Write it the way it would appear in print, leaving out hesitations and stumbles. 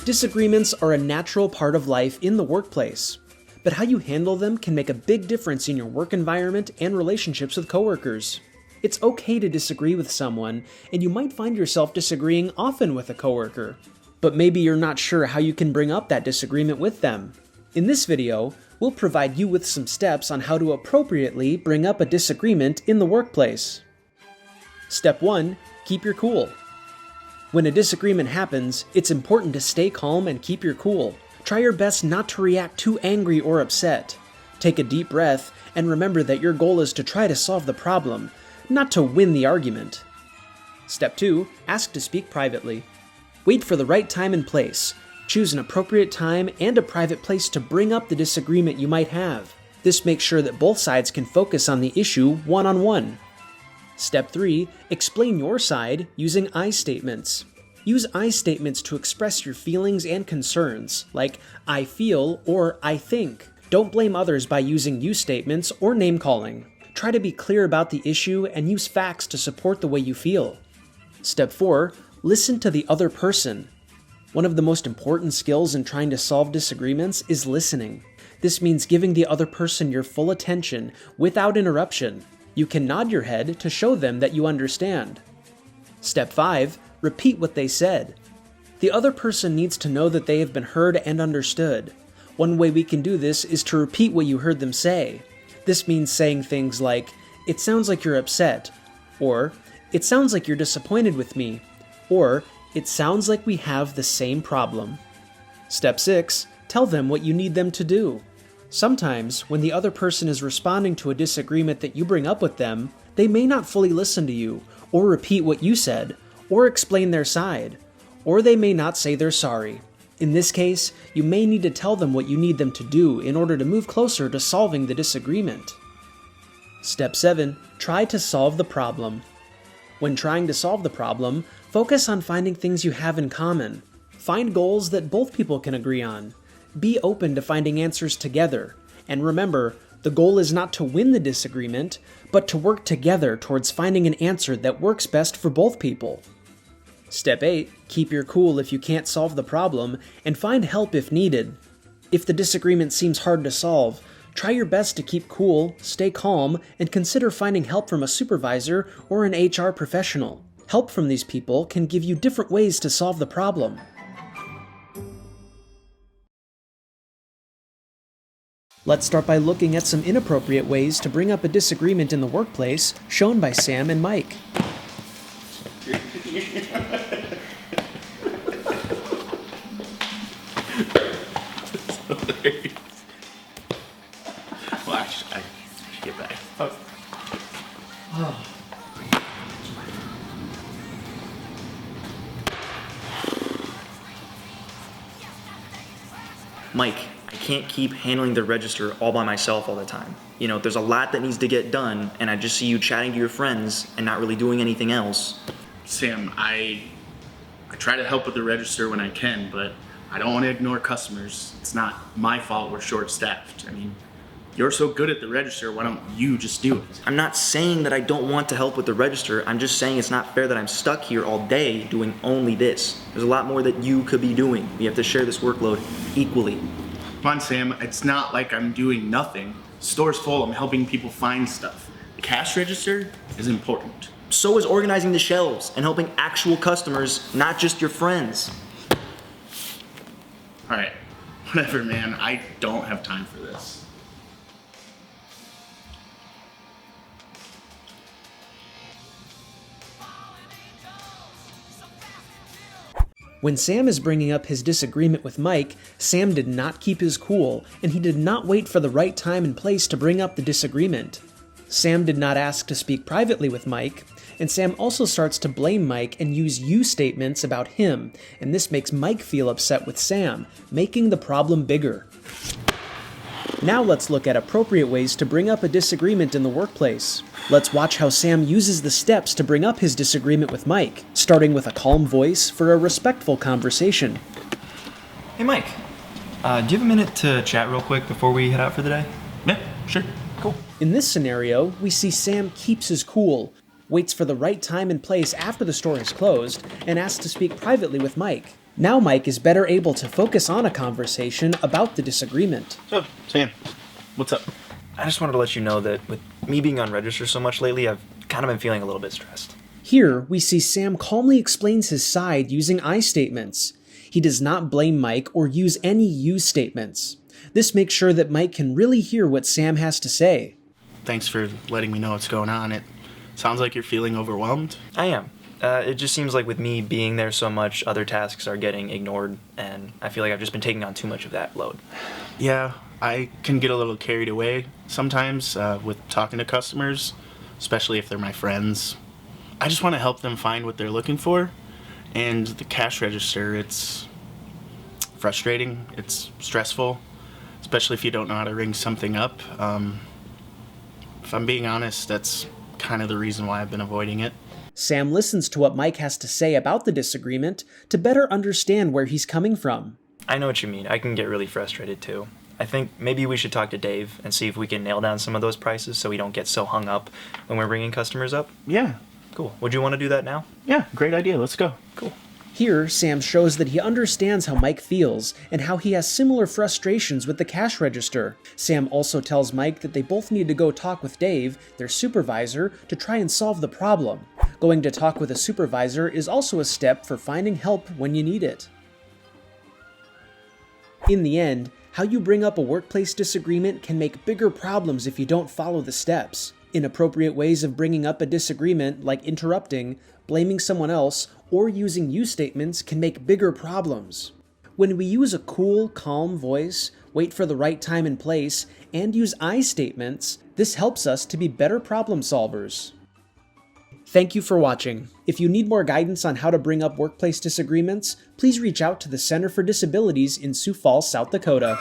Disagreements are a natural part of life in the workplace, but how you handle them can make a big difference in your work environment and relationships with coworkers. It's okay to disagree with someone, and you might find yourself disagreeing often with a coworker, but maybe you're not sure how you can bring up that disagreement with them. In this video, we'll provide you with some steps on how to appropriately bring up a disagreement in the workplace. Step 1. Keep your cool. When a disagreement happens, it's important to stay calm and keep your cool. Try your best not to react too angry or upset. Take a deep breath and remember that your goal is to try to solve the problem, not to win the argument. Step 2. Ask to speak privately. Wait for the right time and place. Choose an appropriate time and a private place to bring up the disagreement you might have. This makes sure that both sides can focus on the issue one-on-one. Step 3. Explain your side using I statements. Use I statements to express your feelings and concerns, like I feel or I think. Don't blame others by using you statements or name-calling. Try to be clear about the issue and use facts to support the way you feel. Step 4. Listen to the other person. One of the most important skills in trying to solve disagreements is listening. This means giving the other person your full attention without interruption. You can nod your head to show them that you understand. Step 5. Repeat what they said. The other person needs to know that they have been heard and understood. One way we can do this is to repeat what you heard them say. This means saying things like, "It sounds like you're upset," or "It sounds like you're disappointed with me," or "It sounds like we have the same problem." Step 6. Tell them what you need them to do. Sometimes, when the other person is responding to a disagreement that you bring up with them, they may not fully listen to you, or repeat what you said, or explain their side, or they may not say they're sorry. In this case, you may need to tell them what you need them to do in order to move closer to solving the disagreement. Step 7. Try to solve the problem. When trying to solve the problem, focus on finding things you have in common. Find goals that both people can agree on. Be open to finding answers together, and remember, the goal is not to win the disagreement, but to work together towards finding an answer that works best for both people. Step 8. Keep your cool if you can't solve the problem, and find help if needed. If the disagreement seems hard to solve, try your best to keep cool, stay calm, and consider finding help from a supervisor or an HR professional. Help from these people can give you different ways to solve the problem. Let's start by looking at some inappropriate ways to bring up a disagreement in the workplace, shown by Sam and Mike. Well, I should get back. Mike, I can't keep handling the register all by myself all the time. You know, there's a lot that needs to get done, and I just see you chatting to your friends and not really doing anything else. Sam, I try to help with the register when I can, but I don't want to ignore customers. It's not my fault we're short-staffed. I mean, you're so good at the register, why don't you just do it? I'm not saying that I don't want to help with the register. I'm just saying it's not fair that I'm stuck here all day doing only this. There's a lot more that you could be doing. We have to share this workload equally. Come on, Sam, it's not like I'm doing nothing. The store's full, I'm helping people find stuff. The cash register is important. So is organizing the shelves and helping actual customers, not just your friends. All right, whatever, man, I don't have time for this. When Sam is bringing up his disagreement with Mike, Sam did not keep his cool, and he did not wait for the right time and place to bring up the disagreement. Sam did not ask to speak privately with Mike, and Sam also starts to blame Mike and use you statements about him, and this makes Mike feel upset with Sam, making the problem bigger. Now let's look at appropriate ways to bring up a disagreement in the workplace. Let's watch how Sam uses the steps to bring up his disagreement with Mike, starting with a calm voice for a respectful conversation. Hey Mike, do you have a minute to chat real quick before we head out for the day? Yeah, sure. Cool. In this scenario, we see Sam keeps his cool, waits for the right time and place after the store is closed, and asks to speak privately with Mike. Now Mike is better able to focus on a conversation about the disagreement. So, Sam, what's up? I just wanted to let you know that with me being on register so much lately, I've kind of been feeling a little bit stressed. Here, we see Sam calmly explains his side using I statements. He does not blame Mike or use any you statements. This makes sure that Mike can really hear what Sam has to say. Thanks for letting me know what's going on. It sounds like you're feeling overwhelmed. I am. It just seems like with me being there so much, other tasks are getting ignored, and I feel like I've just been taking on too much of that load. Yeah, I can get a little carried away sometimes with talking to customers, especially if they're my friends. I just want to help them find what they're looking for, and the cash register, it's frustrating, it's stressful, especially if you don't know how to ring something up. If I'm being honest, that's kind of the reason why I've been avoiding it. Sam listens to what Mike has to say about the disagreement to better understand where he's coming from. I know what you mean. I can get really frustrated too. I think maybe we should talk to Dave and see if we can nail down some of those prices so we don't get so hung up when we're bringing customers up. Yeah. Cool. Would you want to do that now? Yeah, great idea. Let's go. Cool. Here, Sam shows that he understands how Mike feels and how he has similar frustrations with the cash register. Sam also tells Mike that they both need to go talk with Dave, their supervisor, to try and solve the problem. Going to talk with a supervisor is also a step for finding help when you need it. In the end, how you bring up a workplace disagreement can make bigger problems if you don't follow the steps. Inappropriate ways of bringing up a disagreement, like interrupting, blaming someone else, or using you statements can make bigger problems. When we use a cool, calm voice, wait for the right time and place, and use I statements, this helps us to be better problem solvers. Thank you for watching. If you need more guidance on how to bring up workplace disagreements, please reach out to the Center for Disabilities in Sioux Falls, South Dakota.